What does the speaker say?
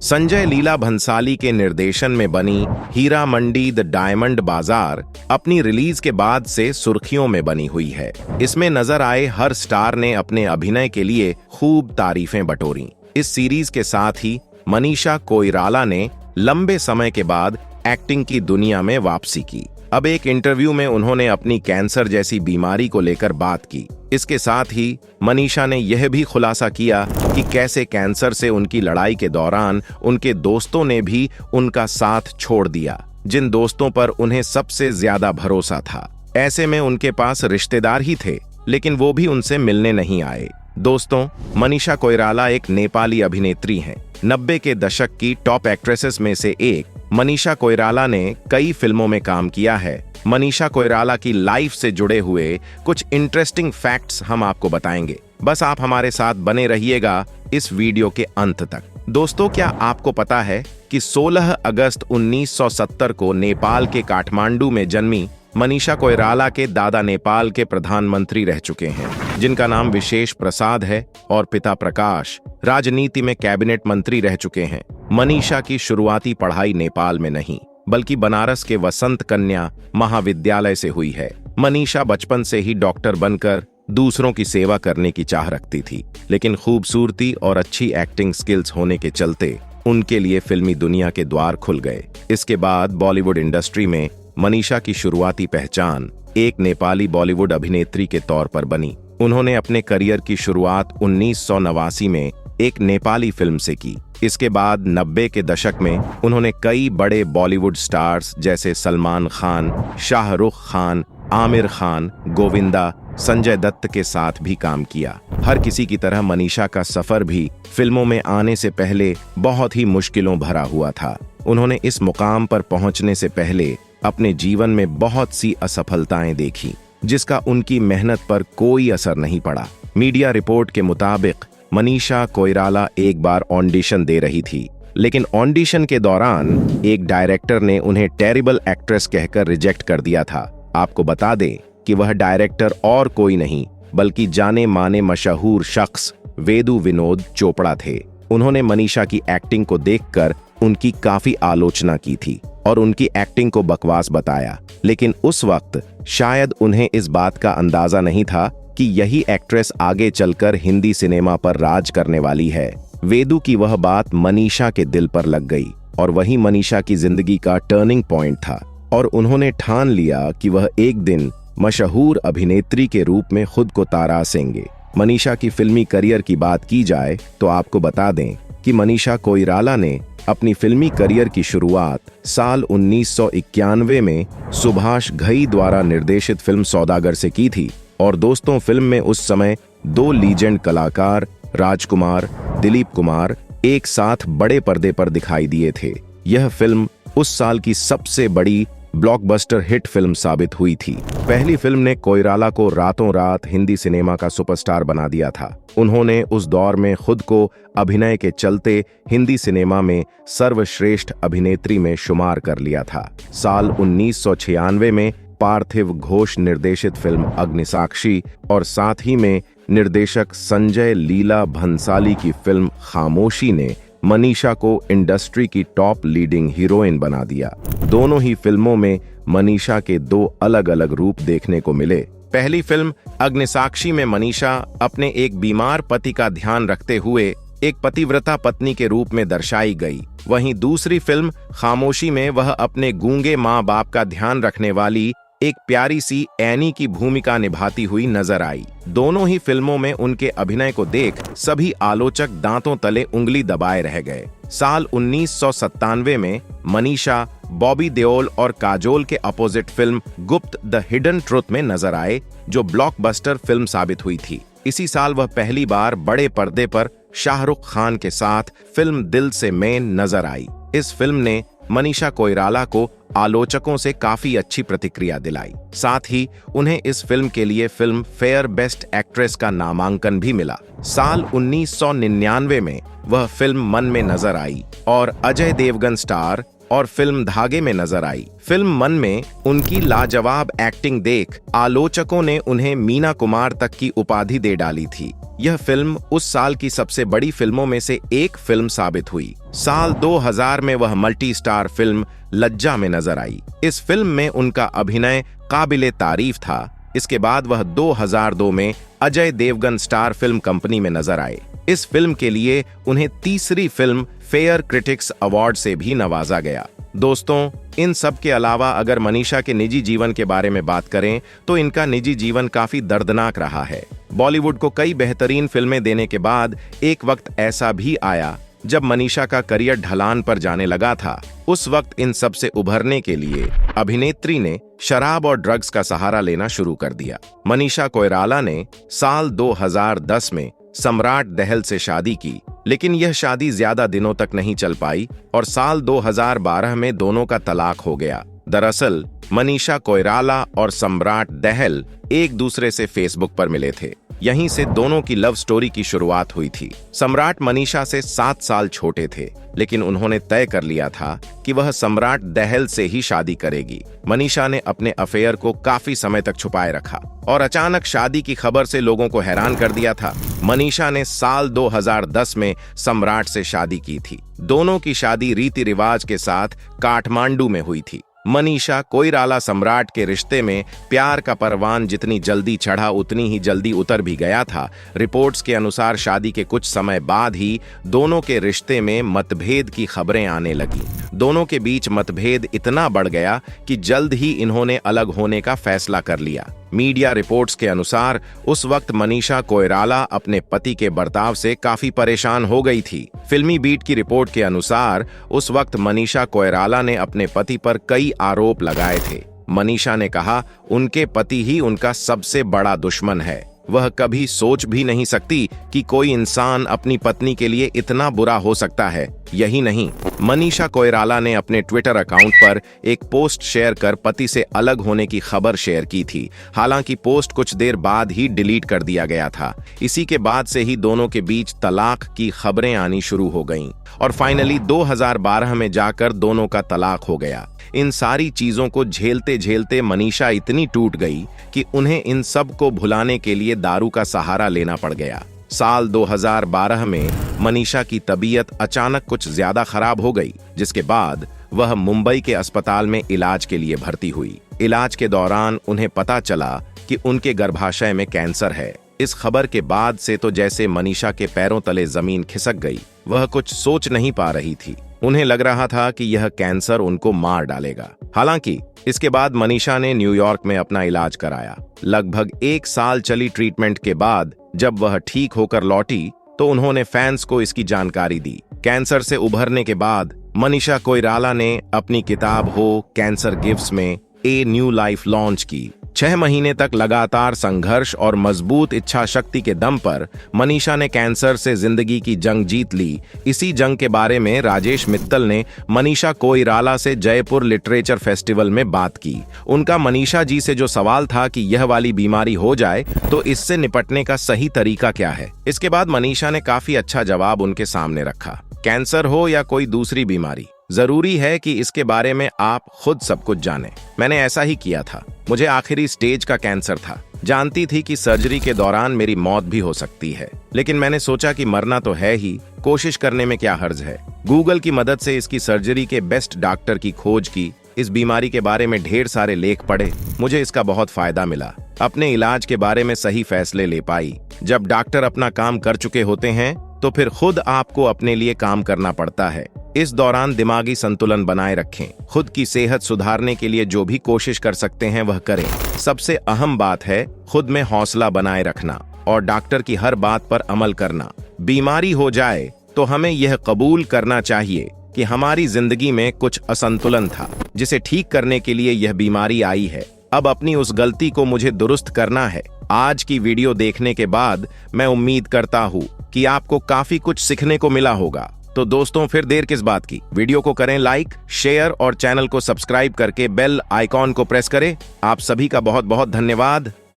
संजय लीला भंसाली के निर्देशन में बनी हीरा मंडी द डायमंड बाजार अपनी रिलीज के बाद से सुर्खियों में बनी हुई है। इसमें नजर आए हर स्टार ने अपने अभिनय के लिए खूब तारीफें बटोरी। इस सीरीज के साथ ही मनीषा कोइराला ने लंबे समय के बाद एक्टिंग की दुनिया में वापसी की। अब एक इंटरव्यू में उन्होंने अपनी कैंसर जैसी बीमारी को लेकर बात की। इसके साथ ही मनीषा ने यह भी खुलासा किया कि कैसे कैंसर से उनकी लड़ाई के दौरान उनके दोस्तों ने भी उनका साथ छोड़ दिया, जिन दोस्तों पर उन्हें सबसे ज्यादा भरोसा था। ऐसे में उनके पास रिश्तेदार ही थे, लेकिन वो भी उनसे मिलने नहीं आए। दोस्तों, मनीषा कोइराला एक नेपाली अभिनेत्री हैं। 90 के दशक की टॉप एक्ट्रेसेस में से एक मनीषा कोइराला ने कई फिल्मों में काम किया है। मनीषा कोइराला की लाइफ से जुड़े हुए कुछ इंटरेस्टिंग फैक्ट्स हम आपको बताएंगे। बस आप हमारे साथ बने रहिएगा इस वीडियो के अंत तक। दोस्तों, क्या आपको पता है कि 16 अगस्त 1970 को नेपाल के काठमांडू में जन्मी मनीषा कोइराला के दादा नेपाल के प्रधानमंत्री रह चुके हैं, जिनका नाम विशेष प्रसाद है, और पिता प्रकाश राजनीति में कैबिनेट मंत्री रह चुके हैं। मनीषा की शुरुआती पढ़ाई नेपाल में नहीं, बल्कि बनारस के वसंत कन्या महाविद्यालय से हुई है। मनीषा बचपन से ही डॉक्टर बनकर दूसरों की सेवा करने की चाह रखती थी, लेकिन खूबसूरती और अच्छी एक्टिंग स्किल्स होने के चलते उनके लिए फिल्मी दुनिया के द्वार खुल गए। इसके बाद बॉलीवुड इंडस्ट्री में मनीषा की शुरुआती पहचान एक नेपाली बॉलीवुड अभिनेत्री के तौर पर बनी। उन्होंने अपने करियर की शुरुआत 1989 में एक नेपाली फिल्म से की। इसके बाद 90 के दशक में उन्होंने कई बड़े बॉलीवुड स्टार्स जैसे सलमान खान, शाहरुख खान, आमिर खान, गोविंदा, संजय दत्त के साथ भी काम किया। हर किसी की तरह मनीषा का सफर भी फिल्मों में आने से पहले बहुत ही मुश्किलों भरा हुआ था। उन्होंने इस मुकाम पर पहुंचने से पहले अपने जीवन में बहुत सी असफलताएं देखी, जिसका उनकी मेहनत पर कोई असर नहीं पड़ा। मीडिया रिपोर्ट के मुताबिक मनीषा कोइराला एक बार ऑडिशन दे रही थी, लेकिन ऑडिशन के दौरान एक डायरेक्टर ने उन्हें टेरिबल एक्ट्रेस कहकर रिजेक्ट कर दिया था। आपको बता दें कि वह डायरेक्टर और कोई नहीं बल्कि जाने माने मशहूर शख्स वेदु विनोद चोपड़ा थे। उन्होंने मनीषा की एक्टिंग को देखकर उनकी काफी आलोचना की थी और उनकी एक्टिंग को बकवास बताया, लेकिन उस वक्त शायद उन्हें इस बात का अंदाजा नहीं था कि यही एक्ट्रेस आगे चलकर हिंदी सिनेमा पर राज करने वाली है। वेदु की वह बात मनीषा के दिल पर लग गई और वही मनीषा की जिंदगी का टर्निंग पॉइंट था, और उन्होंने ठान लिया कि वह एक दिन मशहूर अभिनेत्री के रूप में खुद को तराशेंगे। मनीषा की फिल्मी करियर की बात की जाए तो आपको बता दें कि मनीषा कोइराला ने अपनी फिल्मी करियर की शुरुआत साल 1991 में सुभाष घई द्वारा निर्देशित फिल्म सौदागर से की थी। और दोस्तों, फिल्म में उस समय 2 लीजेंड कलाकार राजकुमार, दिलीप कुमार एक साथ बड़े पर्दे पर दिखाई दिए थे। यह फिल्म उस साल की सबसे बड़ी ब्लॉकबस्टर हिट फिल्म साबित हुई थी। पहली फिल्म ने कोइराला को रातों रात हिंदी सिनेमा का सुपरस्टार बना दिया था। उन्होंने उस दौर में खुद को अभिनय के चलते हिंदी सिनेमा में सर्वश्रेष्ठ अभिनेत्री में शुमार कर लिया था। साल 1996 में पार्थिव घोष निर्देशित फिल्म अग्निसाक्षी और साथ ही में निर्देशक संजय लीला भंसाली की फिल्म खामोशी ने मनीषा को इंडस्ट्री की टॉप लीडिंग हीरोइन बना दिया। दोनों ही फिल्मों में मनीषा के 2 अलग अलग रूप देखने को मिले। पहली फिल्म अग्निसाक्षी में मनीषा अपने एक बीमार पति का ध्यान रखते हुए एक पतिव्रता पत्नी के रूप में दर्शाई गई। वहीं दूसरी फिल्म खामोशी में वह अपने गूंगे माँ बाप का ध्यान रखने वाली एक प्यारी सी एनी की भूमिका निभाती हुई नजर आई। दोनों ही फिल्मों में उनके अभिनय को देख सभी आलोचक दांतों तले उंगली दबाए रह गए। साल 1997 में मनीषा बॉबी देओल और काजोल के अपोजिट फिल्म गुप्त द हिडन ट्रुथ में नजर आए, जो ब्लॉकबस्टर फिल्म साबित हुई थी। इसी साल वह पहली बार बड़े पर्दे पर शाहरुख खान के साथ फिल्म दिल से मैं नजर आई। इस फिल्म ने मनीषा कोइराला को आलोचकों से काफी अच्छी प्रतिक्रिया दिलाई। साथ ही उन्हें इस फिल्म के लिए फिल्म फेयर बेस्ट एक्ट्रेस का नामांकन भी मिला। साल 1999 में वह फिल्म मन में नजर आई और अजय देवगन स्टार और फिल्म धागे में नजर आई। फिल्म मन में उनकी लाजवाब एक्टिंग देख आलोचकों ने उन्हें मीना कुमार तक की उपाधि दे डाली थी। यह फिल्म उस साल की सबसे बड़ी फिल्मों में से एक फिल्म साबित हुई। साल 2000 में वह मल्टी स्टार फिल्म लज्जा में नजर आई। इस फिल्म में उनका अभिनय काबिले तारीफ था। इसके बाद वह 2002 में Ajay Devgan star film company में नजर आए। इस फिल्म के लिए उन्हें तीसरी फिल्म फेयर क्रिटिक्स अवार्ड से भी नवाजा गया। दोस्तों, इन सब के अलावा अगर मनीषा के निजी जीवन के बारे में बात करें तो इनका निजी जीवन काफी दर्दनाक रहा है। बॉलीवुड को कई बेहतरीन फिल्में देने के बाद एक वक्त ऐसा भी आया जब मनीषा का करियर ढलान पर जाने लगा था। उस वक्त इन सब से उभरने के लिए अभिनेत्री ने शराब और ड्रग्स का सहारा लेना शुरू कर दिया। मनीषा कोइराला ने साल 2010 में सम्राट दहल से शादी की, लेकिन यह शादी ज्यादा दिनों तक नहीं चल पाई और साल 2012 में दोनों का तलाक हो गया। दरअसल मनीषा कोइराला और सम्राट दहल एक दूसरे से फेसबुक पर मिले थे। यहीं से दोनों की लव स्टोरी की शुरुआत हुई थी। सम्राट मनीषा से 7 साल छोटे थे, लेकिन उन्होंने तय कर लिया था कि वह सम्राट दहल से ही शादी करेगी। मनीषा ने अपने अफेयर को काफी समय तक छुपाए रखा और अचानक शादी की खबर से लोगों को हैरान कर दिया था। मनीषा ने साल 2010 में सम्राट से शादी की थी। दोनों की शादी रीति रिवाज के साथ काठमांडू में हुई थी। मनीषा कोइराला सम्राट के रिश्ते में प्यार का परवान जितनी जल्दी चढ़ा उतनी ही जल्दी उतर भी गया था। रिपोर्ट्स के अनुसार शादी के कुछ समय बाद ही दोनों के रिश्ते में मतभेद की खबरें आने लगी। दोनों के बीच मतभेद इतना बढ़ गया कि जल्द ही इन्होंने अलग होने का फैसला कर लिया। मीडिया रिपोर्ट्स के अनुसार उस वक्त मनीषा कोइराला अपने पति के बर्ताव से काफी परेशान हो गई थी। फिल्मी बीट की रिपोर्ट के अनुसार उस वक्त मनीषा कोइराला ने अपने पति पर कई आरोप लगाए थे। मनीषा ने कहा उनके पति ही उनका सबसे बड़ा दुश्मन है। वह कभी सोच भी नहीं सकती कि कोई इंसान अपनी पत्नी के लिए इतना बुरा हो सकता है। यही नहीं, मनीषा कोइराला ने अपने ट्विटर अकाउंट पर एक पोस्ट शेयर कर पति से अलग होने की खबर शेयर की थी। हालांकि पोस्ट कुछ देर बाद ही डिलीट कर दिया गया था। इसी के बाद से ही दोनों के बीच तलाक की खबरें आनी शुरू हो गईं और फाइनली 2012 में जाकर दोनों का तलाक हो गया। इन सारी चीजों को झेलते झेलते मनीषा इतनी टूट गई कि उन्हें इन सब को भुलाने के लिए दारू का सहारा लेना पड़ गया। साल 2012 में मनीषा की तबीयत अचानक कुछ ज्यादा खराब हो गई, जिसके बाद वह मुंबई के अस्पताल में इलाज के लिए भर्ती हुई। इलाज के दौरान उन्हें पता चला कि उनके गर्भाशय में कैंसर है। इस खबर के बाद से तो जैसे मनीषा के पैरों तले जमीन खिसक गई। वह कुछ सोच नहीं पा रही थी। उन्हें लग रहा था कि यह कैंसर उनको मार डालेगा। हालांकि इसके बाद मनीषा ने न्यूयॉर्क में अपना इलाज कराया। लगभग 1 साल चली ट्रीटमेंट के बाद जब वह ठीक होकर लौटी तो उन्होंने फैंस को इसकी जानकारी दी। कैंसर से उभरने के बाद मनीषा कोइराला ने अपनी किताब हो कैंसर गिफ्ट्स में ए न्यू लाइफ लॉन्च की। 6 महीने तक लगातार संघर्ष और मजबूत इच्छा शक्ति के दम पर मनीषा ने कैंसर से जिंदगी की जंग जीत ली। इसी जंग के बारे में राजेश मित्तल ने मनीषा कोइराला से जयपुर लिटरेचर फेस्टिवल में बात की। उनका मनीषा जी से जो सवाल था कि यह वाली बीमारी हो जाए तो इससे निपटने का सही तरीका क्या है। इसके बाद मनीषा ने काफी अच्छा जवाब उनके सामने रखा। कैंसर हो या कोई दूसरी बीमारी, जरूरी है कि इसके बारे में आप खुद सब कुछ जानें। मैंने ऐसा ही किया था। मुझे आखिरी स्टेज का कैंसर था। जानती थी कि सर्जरी के दौरान मेरी मौत भी हो सकती है, लेकिन मैंने सोचा कि मरना तो है ही, कोशिश करने में क्या हर्ज है। गूगल की मदद से इसकी सर्जरी के बेस्ट डॉक्टर की खोज की। इस बीमारी के बारे में ढेर सारे लेख पढ़े। मुझे इसका बहुत फायदा मिला। अपने इलाज के बारे में सही फैसले ले पाई। जब डॉक्टर अपना काम कर चुके होते हैं तो फिर खुद आपको अपने लिए काम करना पड़ता है। इस दौरान दिमागी संतुलन बनाए रखें। खुद की सेहत सुधारने के लिए जो भी कोशिश कर सकते हैं वह करें। सबसे अहम बात है खुद में हौसला बनाए रखना और डॉक्टर की हर बात पर अमल करना। बीमारी हो जाए तो हमें यह कबूल करना चाहिए कि हमारी जिंदगी में कुछ असंतुलन था, जिसे ठीक करने के लिए यह बीमारी आई है। अब अपनी उस गलती को मुझे दुरुस्त करना है। आज की वीडियो देखने के बाद मैं उम्मीद करता हूँ कि आपको काफी कुछ सीखने को मिला होगा। तो दोस्तों, फिर देर किस बात की, वीडियो को करें लाइक, शेयर और चैनल को सब्सक्राइब करके बेल आइकॉन को प्रेस करें। आप सभी का बहुत बहुत धन्यवाद।